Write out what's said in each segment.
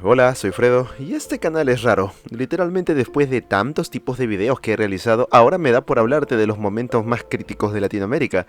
Hola, soy Fredo y este canal es raro. Literalmente después de tantos tipos de videos que he realizado, ahora me da por hablarte de los momentos más críticos de Latinoamérica.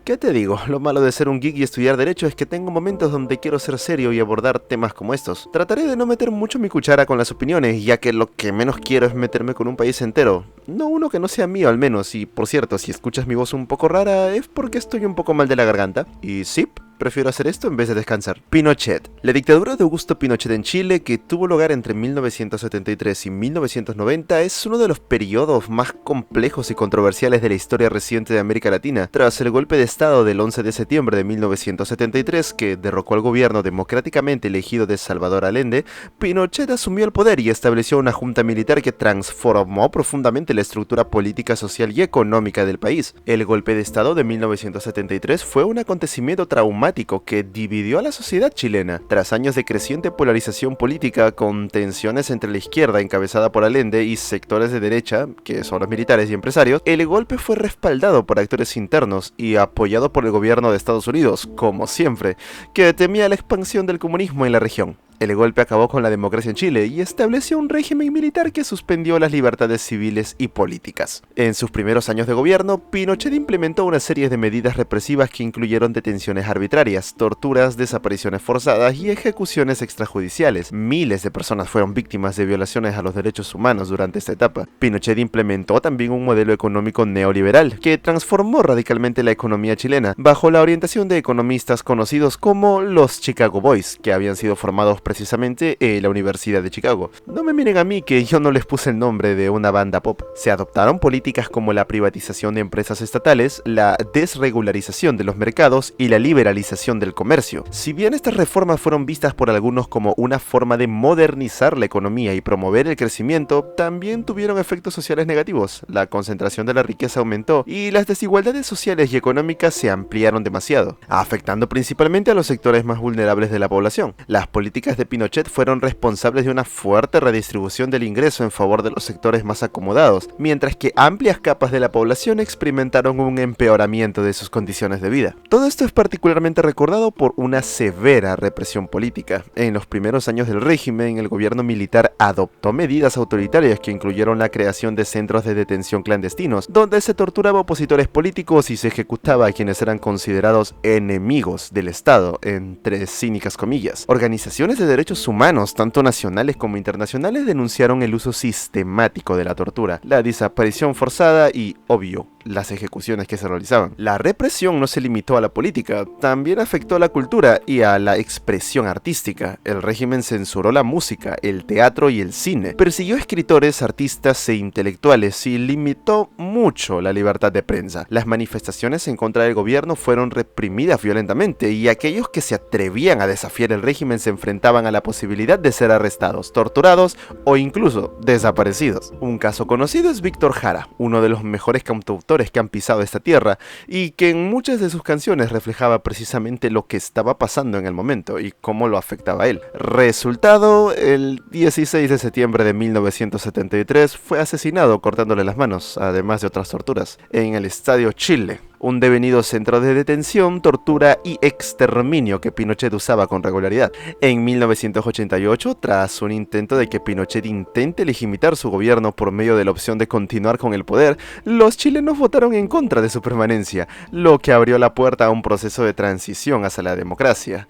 ¿Qué te digo? Lo malo de ser un geek y estudiar derecho es que tengo momentos donde quiero ser serio y abordar temas como estos. Trataré de no meter mucho mi cuchara con las opiniones, ya que lo que menos quiero es meterme con un país entero. No uno que no sea mío al menos, y por cierto, si escuchas mi voz un poco rara es porque estoy un poco mal de la garganta. Y sí, prefiero hacer esto en vez de descansar. Pinochet. La dictadura de Augusto Pinochet en Chile, que tuvo lugar entre 1973 y 1990, es uno de los periodos más complejos y controversiales de la historia reciente de América Latina. Tras el golpe de estado del 11 de septiembre de 1973, que derrocó al gobierno democráticamente elegido de Salvador Allende, Pinochet asumió el poder y estableció una junta militar que transformó profundamente la estructura política, social y económica del país. El golpe de estado de 1973 fue un acontecimiento traumático que dividió a la sociedad chilena. Tras años de creciente polarización política, con tensiones entre la izquierda encabezada por Allende y sectores de derecha, que son los militares y empresarios, el golpe fue respaldado por actores internos y apoyado por el gobierno de Estados Unidos, como siempre, que temía la expansión del comunismo en la región. El golpe acabó con la democracia en Chile y estableció un régimen militar que suspendió las libertades civiles y políticas. En sus primeros años de gobierno, Pinochet implementó una serie de medidas represivas que incluyeron detenciones arbitrarias, torturas, desapariciones forzadas y ejecuciones extrajudiciales. Miles de personas fueron víctimas de violaciones a los derechos humanos durante esta etapa. Pinochet implementó también un modelo económico neoliberal que transformó radicalmente la economía chilena, bajo la orientación de economistas conocidos como los Chicago Boys, que habían sido formados precisamente en la Universidad de Chicago. No me miren a mí que yo no les puse el nombre de una banda pop. Se adoptaron políticas como la privatización de empresas estatales, la desregularización de los mercados y la liberalización del comercio. Si bien estas reformas fueron vistas por algunos como una forma de modernizar la economía y promover el crecimiento, también tuvieron efectos sociales negativos. La concentración de la riqueza aumentó y las desigualdades sociales y económicas se ampliaron demasiado, afectando principalmente a los sectores más vulnerables de la población. Las políticas de Pinochet fueron responsables de una fuerte redistribución del ingreso en favor de los sectores más acomodados, mientras que amplias capas de la población experimentaron un empeoramiento de sus condiciones de vida. Todo esto es particularmente recordado por una severa represión política. En los primeros años del régimen, el gobierno militar adoptó medidas autoritarias que incluyeron la creación de centros de detención clandestinos, donde se torturaba opositores políticos y se ejecutaba a quienes eran considerados enemigos del Estado, entre cínicas comillas. Organizaciones de derechos humanos, tanto nacionales como internacionales, denunciaron el uso sistemático de la tortura, la desaparición forzada y, obvio, las ejecuciones que se realizaban. La represión no se limitó a la política, también afectó a la cultura y a la expresión artística. El régimen censuró la música, el teatro y el cine, persiguió escritores, artistas e intelectuales y limitó mucho la libertad de prensa. Las manifestaciones en contra del gobierno fueron reprimidas violentamente y aquellos que se atrevían a desafiar el régimen se enfrentaban a la posibilidad de ser arrestados, torturados o incluso desaparecidos. Un caso conocido es Víctor Jara, uno de los mejores cantautores que han pisado esta tierra y que en muchas de sus canciones reflejaba precisamente lo que estaba pasando en el momento y cómo lo afectaba a él. Resultado, el 16 de septiembre de 1973 fue asesinado cortándole las manos, además de otras torturas, en el Estadio Chile, un devenido centro de detención, tortura y exterminio que Pinochet usaba con regularidad. En 1988, tras un intento de que Pinochet intente legitimar su gobierno por medio de la opción de continuar con el poder, los chilenos votaron en contra de su permanencia, lo que abrió la puerta a un proceso de transición hacia la democracia.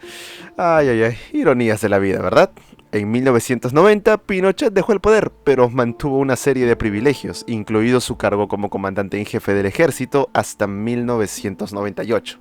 Ay, ay, ay, ironías de la vida, ¿verdad? En 1990, Pinochet dejó el poder, pero mantuvo una serie de privilegios, incluido su cargo como comandante en jefe del ejército hasta 1998.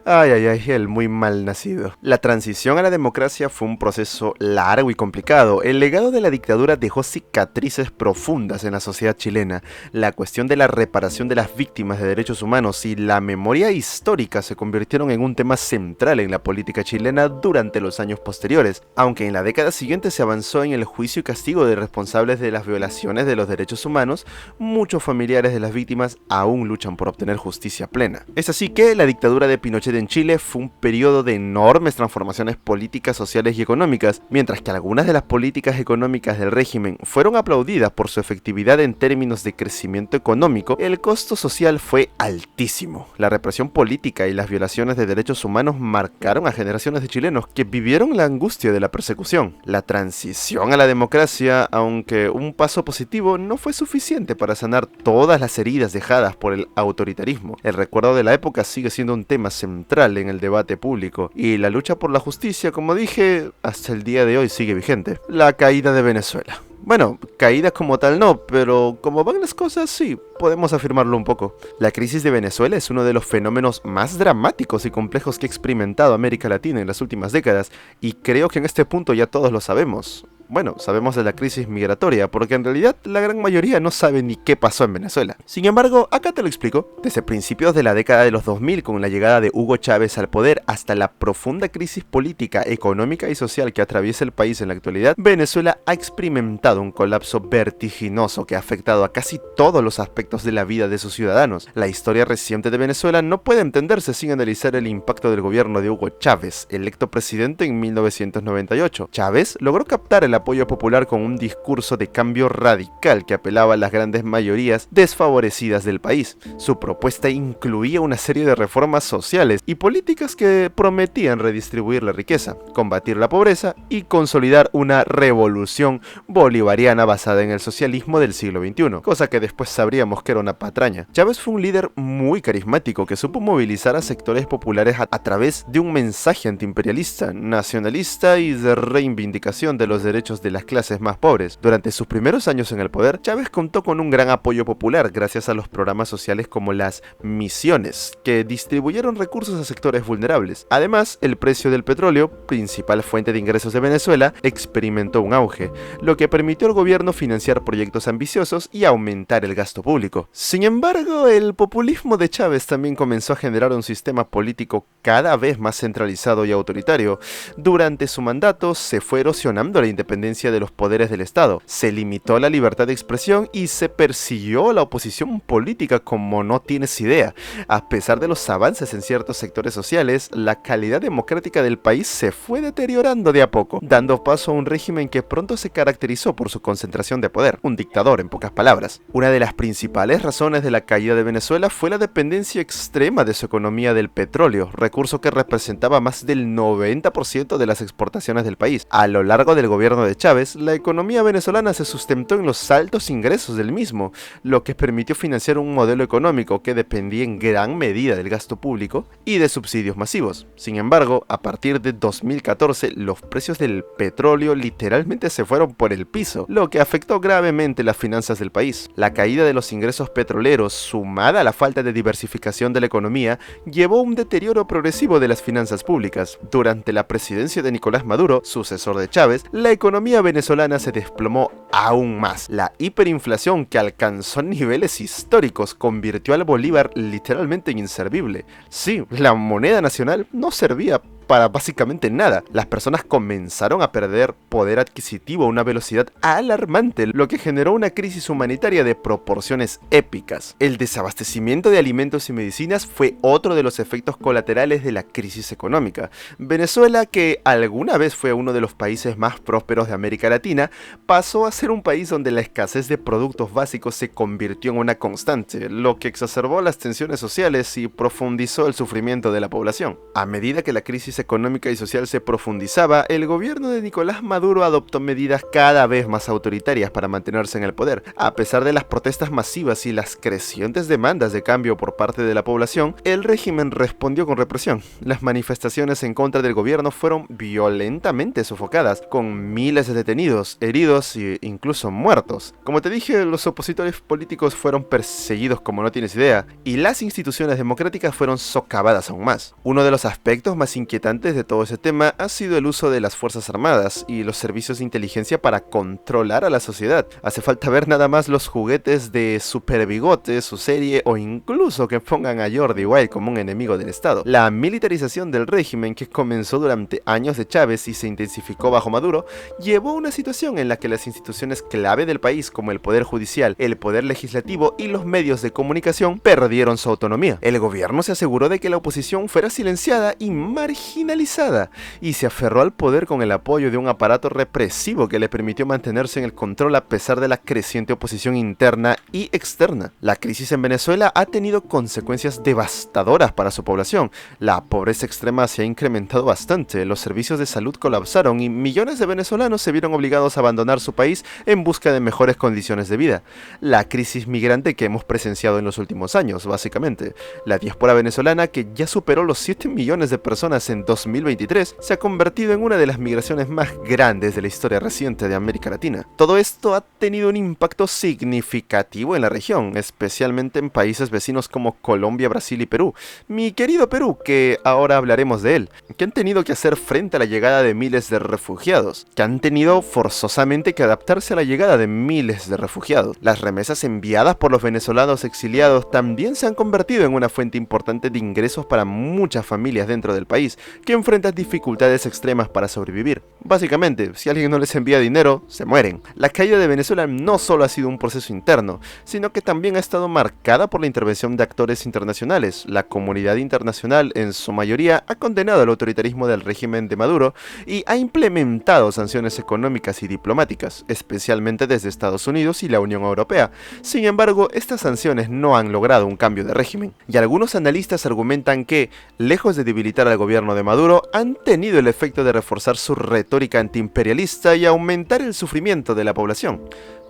Ay, ay, ay, el muy mal nacido. La transición a la democracia fue un proceso largo y complicado. El legado de la dictadura dejó cicatrices profundas en la sociedad chilena. La cuestión de la reparación de las víctimas de derechos humanos y la memoria histórica se convirtieron en un tema central en la política chilena durante los años posteriores, aunque en la década siguiente se avanzó en el juicio y castigo de responsables de las violaciones de los derechos humanos. Muchos familiares de las víctimas aún luchan por obtener justicia plena. Es así que la dictadura de Pinochet sucedido en Chile fue un periodo de enormes transformaciones políticas, sociales y económicas. Mientras que algunas de las políticas económicas del régimen fueron aplaudidas por su efectividad en términos de crecimiento económico, el costo social fue altísimo. La represión política y las violaciones de derechos humanos marcaron a generaciones de chilenos que vivieron la angustia de la persecución. La transición a la democracia, aunque un paso positivo, no fue suficiente para sanar todas las heridas dejadas por el autoritarismo. El recuerdo de la época sigue siendo un tema central en el debate público, y la lucha por la justicia, como dije, hasta el día de hoy sigue vigente. La caída de Venezuela. Bueno, caída como tal no, pero como van las cosas sí, podemos afirmarlo un poco. La crisis de Venezuela es uno de los fenómenos más dramáticos y complejos que ha experimentado América Latina en las últimas décadas, y creo que en este punto ya todos lo sabemos. Bueno, sabemos de la crisis migratoria, porque en realidad la gran mayoría no sabe ni qué pasó en Venezuela. Sin embargo, acá te lo explico. Desde principios de la década de los 2000, con la llegada de Hugo Chávez al poder, hasta la profunda crisis política, económica y social que atraviesa el país en la actualidad, Venezuela ha experimentado un colapso vertiginoso que ha afectado a casi todos los aspectos de la vida de sus ciudadanos. La historia reciente de Venezuela no puede entenderse sin analizar el impacto del gobierno de Hugo Chávez, electo presidente en 1998. Chávez logró captar el apoyo popular con un discurso de cambio radical que apelaba a las grandes mayorías desfavorecidas del país. Su propuesta incluía una serie de reformas sociales y políticas que prometían redistribuir la riqueza, combatir la pobreza y consolidar una revolución bolivariana basada en el socialismo del siglo XXI, cosa que después sabríamos que era una patraña. Chávez fue un líder muy carismático que supo movilizar a sectores populares a través de un mensaje antiimperialista, nacionalista y de reivindicación de los derechos de las clases más pobres. Durante sus primeros años en el poder, Chávez contó con un gran apoyo popular gracias a los programas sociales como las misiones, que distribuyeron recursos a sectores vulnerables. Además, el precio del petróleo, principal fuente de ingresos de Venezuela, experimentó un auge, lo que permitió al gobierno financiar proyectos ambiciosos y aumentar el gasto público. Sin embargo, el populismo de Chávez también comenzó a generar un sistema político cada vez más centralizado y autoritario. Durante su mandato se fue erosionando la independencia de los poderes del Estado, se limitó la libertad de expresión y se persiguió la oposición política como no tienes idea. A pesar de los avances en ciertos sectores sociales, la calidad democrática del país se fue deteriorando de a poco, dando paso a un régimen que pronto se caracterizó por su concentración de poder, un dictador en pocas palabras. Una de las principales razones de la caída de Venezuela fue la dependencia extrema de su economía del petróleo, recurso que representaba más del 90% de las exportaciones del país. A lo largo del gobierno de Chávez, la economía venezolana se sustentó en los altos ingresos del mismo, lo que permitió financiar un modelo económico que dependía en gran medida del gasto público y de subsidios masivos. Sin embargo, a partir de 2014, los precios del petróleo literalmente se fueron por el piso, lo que afectó gravemente las finanzas del país. La caída de los ingresos petroleros, sumada a la falta de diversificación de la economía, llevó a un deterioro progresivo de las finanzas públicas. Durante la presidencia de Nicolás Maduro, sucesor de Chávez, la economía venezolana se desplomó aún más. La hiperinflación, que alcanzó niveles históricos, convirtió al bolívar literalmente en inservible. Sí, la moneda nacional no servía para básicamente nada. Las personas comenzaron a perder poder adquisitivo a una velocidad alarmante, lo que generó una crisis humanitaria de proporciones épicas. El desabastecimiento de alimentos y medicinas fue otro de los efectos colaterales de la crisis económica. Venezuela, que alguna vez fue uno de los países más prósperos de América Latina, pasó a ser un país donde la escasez de productos básicos se convirtió en una constante, lo que exacerbó las tensiones sociales y profundizó el sufrimiento de la población. A medida que la crisis económica y social se profundizaba, el gobierno de Nicolás Maduro adoptó medidas cada vez más autoritarias para mantenerse en el poder. A pesar de las protestas masivas y las crecientes demandas de cambio por parte de la población, el régimen respondió con represión. Las manifestaciones en contra del gobierno fueron violentamente sofocadas, con miles de detenidos, heridos e incluso muertos. Como te dije, los opositores políticos fueron perseguidos como no tienes idea, y las instituciones democráticas fueron socavadas aún más. Uno de los aspectos más inquietantes inquietantes de todo ese tema ha sido el uso de las Fuerzas Armadas y los servicios de inteligencia para controlar a la sociedad. Hace falta ver nada más los juguetes de Super Bigote, su serie, o incluso que pongan a Jordi Wild como un enemigo del Estado. La militarización del régimen, que comenzó durante años de Chávez y se intensificó bajo Maduro, llevó a una situación en la que las instituciones clave del país, como el Poder Judicial, el Poder Legislativo y los medios de comunicación, perdieron su autonomía. El gobierno se aseguró de que la oposición fuera silenciada y marginalizada, y se aferró al poder con el apoyo de un aparato represivo que le permitió mantenerse en el control a pesar de la creciente oposición interna y externa. La crisis en Venezuela ha tenido consecuencias devastadoras para su población. La pobreza extrema se ha incrementado bastante, los servicios de salud colapsaron y millones de venezolanos se vieron obligados a abandonar su país en busca de mejores condiciones de vida. La crisis migrante que hemos presenciado en los últimos años, básicamente. La diáspora venezolana, que ya superó los 7 millones de personas en 2023, se ha convertido en una de las migraciones más grandes de la historia reciente de América Latina. Todo esto ha tenido un impacto significativo en la región, especialmente en países vecinos como Colombia, Brasil y Perú. Mi querido Perú, que ahora hablaremos de él, que han tenido que hacer frente a la llegada de miles de refugiados, que han tenido forzosamente que adaptarse a la llegada de miles de refugiados. Las remesas enviadas por los venezolanos exiliados también se han convertido en una fuente importante de ingresos para muchas familias dentro del país, que enfrentan dificultades extremas para sobrevivir. Básicamente, si alguien no les envía dinero, se mueren. La caída de Venezuela no solo ha sido un proceso interno, sino que también ha estado marcada por la intervención de actores internacionales. La comunidad internacional, en su mayoría, ha condenado el autoritarismo del régimen de Maduro y ha implementado sanciones económicas y diplomáticas, especialmente desde Estados Unidos y la Unión Europea. Sin embargo, estas sanciones no han logrado un cambio de régimen, y algunos analistas argumentan que, lejos de debilitar al gobierno de Maduro, han tenido el efecto de reforzar su retórica antiimperialista y aumentar el sufrimiento de la población.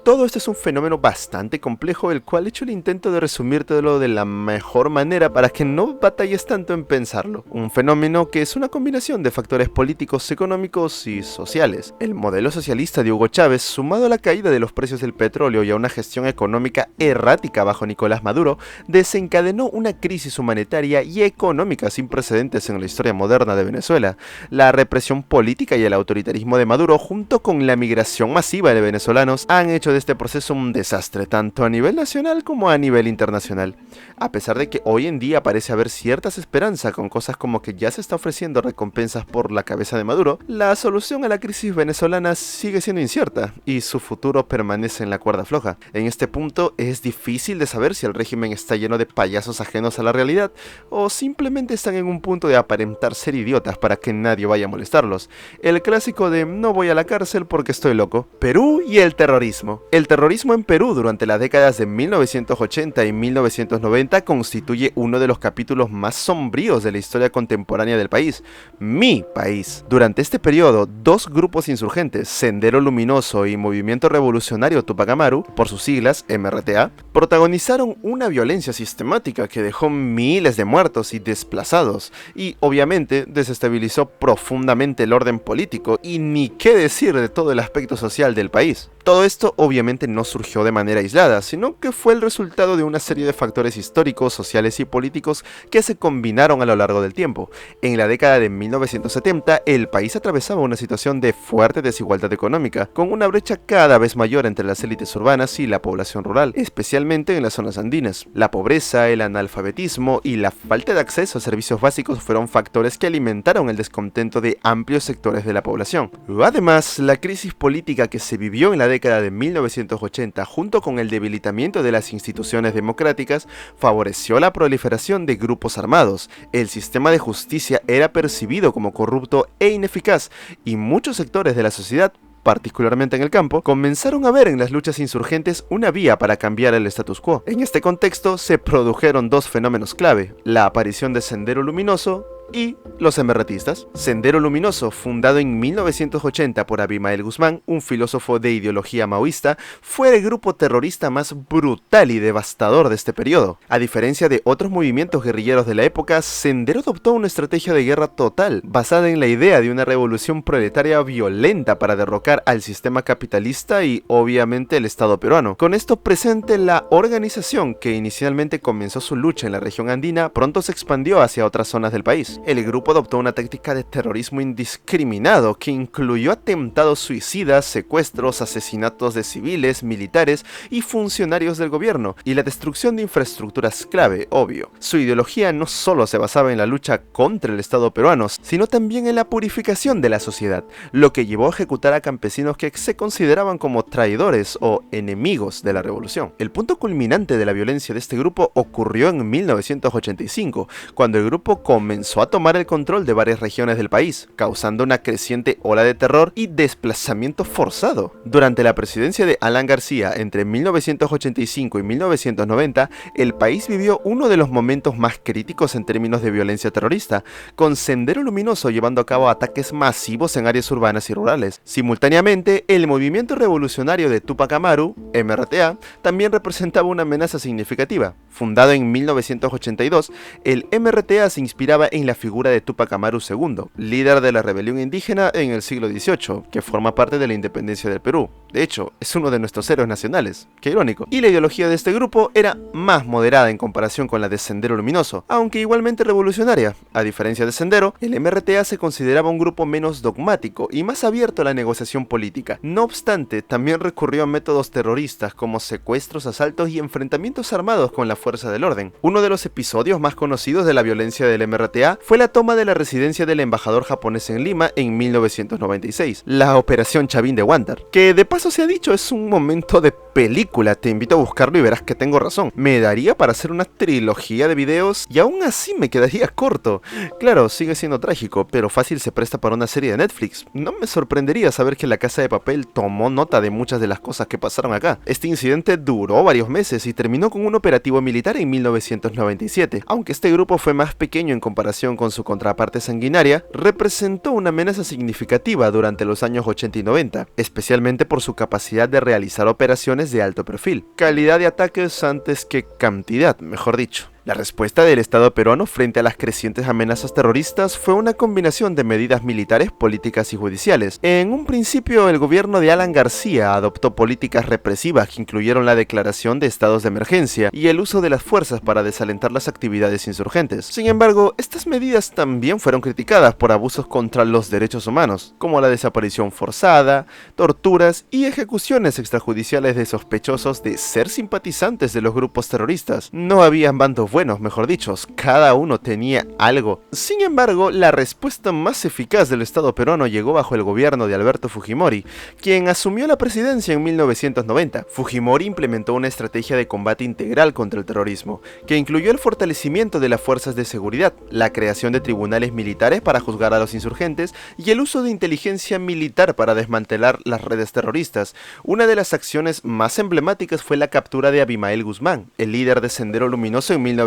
Todo esto es un fenómeno bastante complejo, el cual he hecho el intento de resumírtelo de la mejor manera para que no batalles tanto en pensarlo. Un fenómeno que es una combinación de factores políticos, económicos y sociales. El modelo socialista de Hugo Chávez, sumado a la caída de los precios del petróleo y a una gestión económica errática bajo Nicolás Maduro, desencadenó una crisis humanitaria y económica sin precedentes en la historia moderna de Venezuela. La represión política y el autoritarismo de Maduro, junto con la migración masiva de venezolanos, han hecho de este proceso un desastre, tanto a nivel nacional como a nivel internacional. A pesar de que hoy en día parece haber ciertas esperanzas con cosas como que ya se está ofreciendo recompensas por la cabeza de Maduro, la solución a la crisis venezolana sigue siendo incierta y su futuro permanece en la cuerda floja. En este punto es difícil de saber si el régimen está lleno de payasos ajenos a la realidad o simplemente están en un punto de aparentar ser idiotas para que nadie vaya a molestarlos. El clásico de no voy a la cárcel porque estoy loco. Perú y el terrorismo. El terrorismo en Perú durante las décadas de 1980 y 1990 constituye uno de los capítulos más sombríos de la historia contemporánea del país, mi país. Durante este periodo, dos grupos insurgentes, Sendero Luminoso y Movimiento Revolucionario Tupac Amaru, por sus siglas MRTA, protagonizaron una violencia sistemática que dejó miles de muertos y desplazados, y obviamente desestabilizó profundamente el orden político y ni qué decir de todo el aspecto social del país. Todo esto obviamente no surgió de manera aislada, sino que fue el resultado de una serie de factores históricos, sociales y políticos que se combinaron a lo largo del tiempo. En la década de 1970, el país atravesaba una situación de fuerte desigualdad económica, con una brecha cada vez mayor entre las élites urbanas y la población rural, especialmente en las zonas andinas. La pobreza, el analfabetismo y la falta de acceso a servicios básicos fueron factores que alimentaron el descontento de amplios sectores de la población. Además, la crisis política que se vivió en la década de 1980, junto con el debilitamiento de las instituciones democráticas, favoreció la proliferación de grupos armados. El sistema de justicia era percibido como corrupto e ineficaz, y muchos sectores de la sociedad, particularmente en el campo, comenzaron a ver en las luchas insurgentes una vía para cambiar el status quo. En este contexto se produjeron dos fenómenos clave: la aparición de Sendero Luminoso y los emerretistas. Sendero Luminoso, fundado en 1980 por Abimael Guzmán, un filósofo de ideología maoísta, fue el grupo terrorista más brutal y devastador de este periodo. A diferencia de otros movimientos guerrilleros de la época, Sendero adoptó una estrategia de guerra total, basada en la idea de una revolución proletaria violenta para derrocar al sistema capitalista y, obviamente, el Estado peruano. Con esto presente, la organización, que inicialmente comenzó su lucha en la región andina, pronto se expandió hacia otras zonas del país. país. El grupo adoptó una táctica de terrorismo indiscriminado que incluyó atentados suicidas, secuestros, asesinatos de civiles, militares y funcionarios del gobierno, y la destrucción de infraestructuras clave, obvio. Su ideología no solo se basaba en la lucha contra el Estado peruano, sino también en la purificación de la sociedad, lo que llevó a ejecutar a campesinos que se consideraban como traidores o enemigos de la revolución. El punto culminante de la violencia de este grupo ocurrió en 1985, cuando el grupo comenzó a tomar el control de varias regiones del país, causando una creciente ola de terror y desplazamiento forzado. Durante la presidencia de Alan García entre 1985 y 1990, el país vivió uno de los momentos más críticos en términos de violencia terrorista, con Sendero Luminoso llevando a cabo ataques masivos en áreas urbanas y rurales. Simultáneamente, el movimiento revolucionario de Túpac Amaru, MRTA, también representaba una amenaza significativa. Fundado en 1982, el MRTA se inspiraba en la figura de Túpac Amaru II, líder de la rebelión indígena en el siglo XVIII, que forma parte de la independencia del Perú. De hecho, es uno de nuestros héroes nacionales. Qué irónico. Y la ideología de este grupo era más moderada en comparación con la de Sendero Luminoso, aunque igualmente revolucionaria. A diferencia de Sendero, el MRTA se consideraba un grupo menos dogmático y más abierto a la negociación política. No obstante, también recurrió a métodos terroristas como secuestros, asaltos y enfrentamientos armados con la fuerza del orden. Uno de los episodios más conocidos de la violencia del MRTA fue la toma de la residencia del embajador japonés en Lima en 1996, la Operación Chavín de Huántar, que de paso se ha dicho es un momento de película. Te invito a buscarlo y verás que tengo razón. Me daría para hacer una trilogía de videos y aún así me quedaría corto. Claro, sigue siendo trágico, pero fácil se presta para una serie de Netflix. No me sorprendería saber que La Casa de Papel tomó nota de muchas de las cosas que pasaron acá. Este incidente duró varios meses y terminó con un operativo militar en 1997. Aunque este grupo fue más pequeño en comparación con su contraparte sanguinaria, representó una amenaza significativa durante los años 80 y 90, especialmente por su capacidad de realizar operaciones de alto perfil. Calidad de ataques antes que cantidad, mejor dicho. La respuesta del Estado peruano frente a las crecientes amenazas terroristas fue una combinación de medidas militares, políticas y judiciales. En un principio, el gobierno de Alan García adoptó políticas represivas que incluyeron la declaración de estados de emergencia y el uso de las fuerzas para desalentar las actividades insurgentes. Sin embargo, estas medidas también fueron criticadas por abusos contra los derechos humanos, como la desaparición forzada, torturas y ejecuciones extrajudiciales de sospechosos de ser simpatizantes de los grupos terroristas. No habían bandos buenos, mejor dicho, cada uno tenía algo. Sin embargo, la respuesta más eficaz del Estado peruano llegó bajo el gobierno de Alberto Fujimori, quien asumió la presidencia en 1990. Fujimori implementó una estrategia de combate integral contra el terrorismo, que incluyó el fortalecimiento de las fuerzas de seguridad, la creación de tribunales militares para juzgar a los insurgentes y el uso de inteligencia militar para desmantelar las redes terroristas. Una de las acciones más emblemáticas fue la captura de Abimael Guzmán, el líder de Sendero Luminoso en 1992,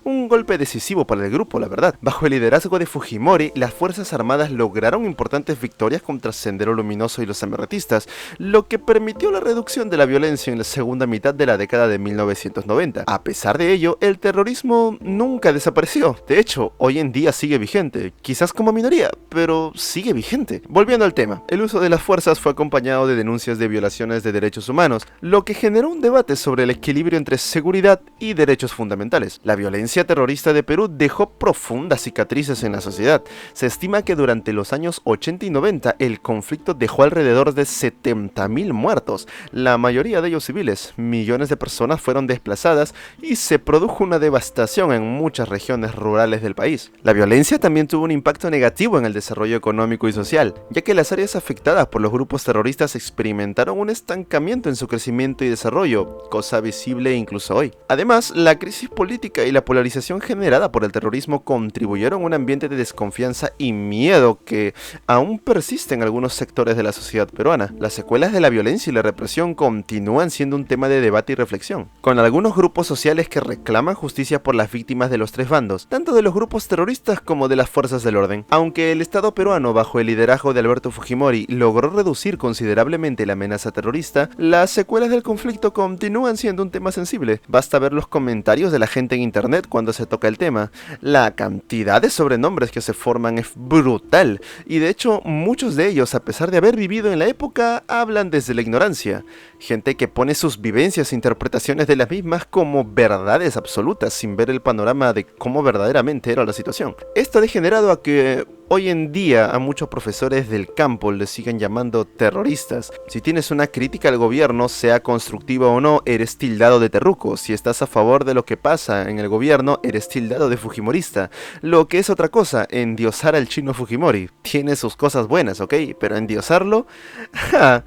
un golpe decisivo para el grupo, la verdad. Bajo el liderazgo de Fujimori, las Fuerzas Armadas lograron importantes victorias contra Sendero Luminoso y los emiratistas, lo que permitió la reducción de la violencia en la segunda mitad de la década de 1990. A pesar de ello, el terrorismo nunca desapareció. De hecho, hoy en día sigue vigente, quizás como minoría, pero sigue vigente. Volviendo al tema, el uso de las fuerzas fue acompañado de denuncias de violaciones de derechos humanos, lo que generó un debate sobre el equilibrio entre seguridad y derechos fundamentales. La violencia terrorista de Perú dejó profundas cicatrices en la sociedad. Se estima que durante los años 80 y 90 el conflicto dejó alrededor de 70.000 muertos, la mayoría de ellos civiles. Millones de personas fueron desplazadas y se produjo una devastación en muchas regiones rurales del país. La violencia también tuvo un impacto negativo en el desarrollo económico y social, ya que las áreas afectadas por los grupos terroristas experimentaron un estancamiento en su crecimiento y desarrollo, cosa visible incluso hoy. Además, la crisis política y la polarización generada por el terrorismo contribuyeron a un ambiente de desconfianza y miedo que aún persiste en algunos sectores de la sociedad peruana. Las secuelas de la violencia y la represión continúan siendo un tema de debate y reflexión, con algunos grupos sociales que reclaman justicia por las víctimas de los tres bandos, tanto de los grupos terroristas como de las fuerzas del orden. Aunque el Estado peruano, bajo el liderazgo de Alberto Fujimori, logró reducir considerablemente la amenaza terrorista, las secuelas del conflicto continúan siendo un tema sensible. Basta ver los comentarios comentarios de la gente en internet cuando se toca el tema. La cantidad de sobrenombres que se forman es brutal, y de hecho muchos de ellos, a pesar de haber vivido en la época, hablan desde la ignorancia. Gente que pone sus vivencias e interpretaciones de las mismas como verdades absolutas sin ver el panorama de cómo verdaderamente era la situación. Esto ha degenerado a que hoy en día a muchos profesores del campo les sigan llamando terroristas. Si tienes una crítica al gobierno, sea constructiva o no, eres tildado de terruco. Si estás a favor de lo que pasa en el gobierno, eres tildado de fujimorista. Lo que es otra cosa, endiosar al chino Fujimori. Tiene sus cosas buenas, ¿ok? Pero endiosarlo...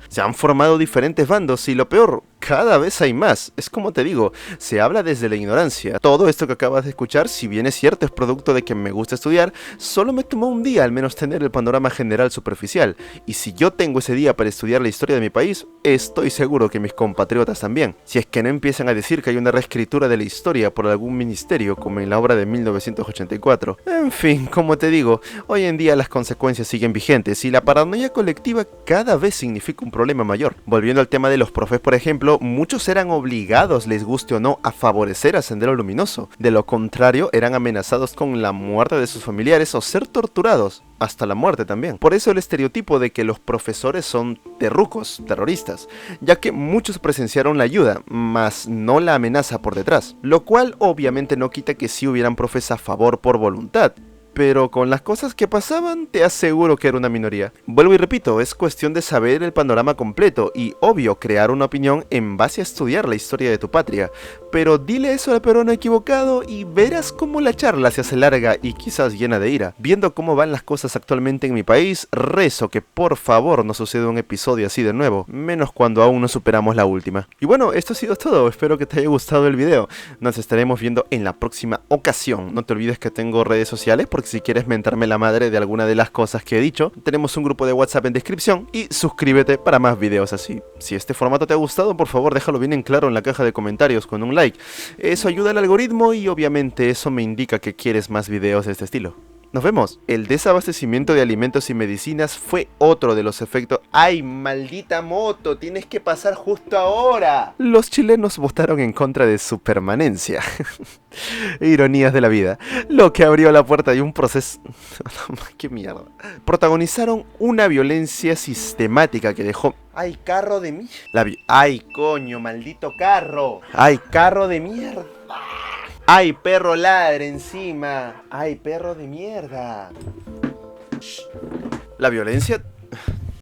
se han formado diferentes bandos y lo peor, cada vez hay más. Es como te digo, se habla desde la ignorancia. Todo esto que acabas de escuchar, si bien es cierto, es producto de que me gusta estudiar, solo me tomó un día al menos tener el panorama general superficial. Y si yo tengo ese día para estudiar la historia de mi país, estoy seguro que mis compatriotas también. Si es que no empiezan a decir que hay una reescritura de la historia por algún ministerio, como en la obra de 1984. En fin, como te digo, hoy en día las consecuencias siguen vigentes y la paranoia colectiva cada vez significa un problema mayor. Volviendo al tema de los profes, por ejemplo, muchos eran obligados, les guste o no, a favorecer a Sendero Luminoso. De lo contrario, eran amenazados con la muerte de sus familiares o ser torturados, hasta la muerte también. Por eso el estereotipo de que los profesores son terrucos, terroristas, ya que muchos presenciaron la ayuda, mas no la amenaza por detrás. Lo cual obviamente no quita que sí hubieran profes a favor por voluntad, pero con las cosas que pasaban, te aseguro que era una minoría. Vuelvo y repito, es cuestión de saber el panorama completo y, obvio, crear una opinión en base a estudiar la historia de tu patria. Pero dile eso al peruano equivocado y verás cómo la charla se hace larga y quizás llena de ira. Viendo cómo van las cosas actualmente en mi país, rezo que por favor no suceda un episodio así de nuevo, menos cuando aún no superamos la última. Y bueno, esto ha sido todo, espero que te haya gustado el video. Nos estaremos viendo en la próxima ocasión. No te olvides que tengo redes sociales, porque si quieres mentarme la madre de alguna de las cosas que he dicho, tenemos un grupo de WhatsApp en descripción y suscríbete para más videos así. Si este formato te ha gustado, por favor déjalo bien en claro en la caja de comentarios con un like. Eso ayuda al algoritmo y obviamente eso me indica que quieres más videos de este estilo. Nos vemos. El desabastecimiento de alimentos y medicinas fue otro de los efectos. ¡Ay, maldita moto! Tienes que pasar justo ahora. Los chilenos votaron en contra de su permanencia. Ironías de la vida. Lo que abrió la puerta de un proceso... ¡Qué mierda! Protagonizaron una violencia sistemática que dejó... ¡Ay, carro de mierda! ¡Ay, coño, maldito carro! ¡Ay, carro de mierda! ¡Ay, perro ladre encima! ¡Ay, perro de mierda! La violencia